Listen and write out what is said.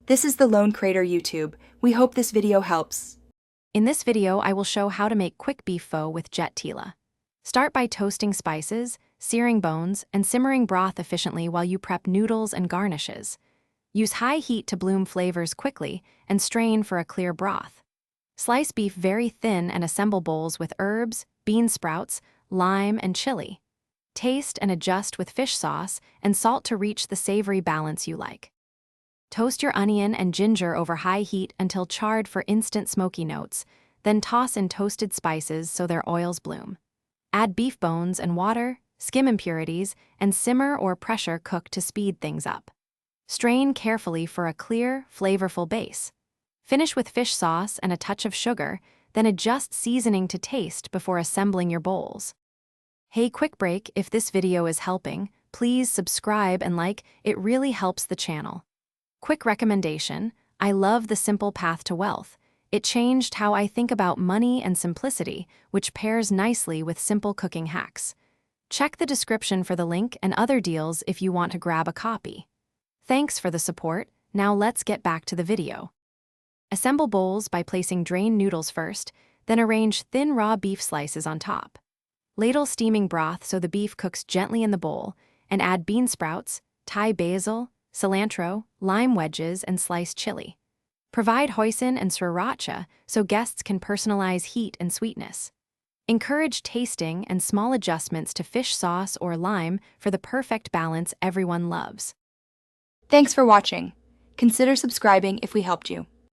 This is the Lone Crater YouTube. We hope this video helps. In this video, I will show how to make quick beef pho with Jet Tila. Start by toasting spices, searing bones, and simmering broth efficiently while you prep noodles and garnishes. Use high heat to bloom flavors quickly and strain for a clear broth. Slice beef very thin and assemble bowls with herbs, bean sprouts, lime, and chili. Taste and adjust with fish sauce and salt to reach the savory balance you like. Toast your onion and ginger over high heat until charred for instant smoky notes, then toss in toasted spices so their oils bloom. Add beef bones and water, skim impurities, and simmer or pressure cook to speed things up. Strain carefully for a clear, flavorful base. Finish with fish sauce and a touch of sugar, then adjust seasoning to taste before assembling your bowls. Hey, quick break, if this video is helping, please subscribe and like, it really helps the channel. Quick recommendation, I love the simple path to wealth. It changed how I think about money and simplicity, which pairs nicely with simple cooking hacks. Check the description for the link and other deals if you want to grab a copy. Thanks for the support. Now let's get back to the video. Assemble bowls by placing drained noodles first, then arrange thin raw beef slices on top. Ladle steaming broth so the beef cooks gently in the bowl, and add bean sprouts, Thai basil, cilantro, lime wedges, and sliced chili. Provide hoisin and sriracha so guests can personalize heat and sweetness. Encourage tasting and small adjustments to fish sauce or lime for the perfect balance everyone loves. Thanks for watching. Consider subscribing if we helped you.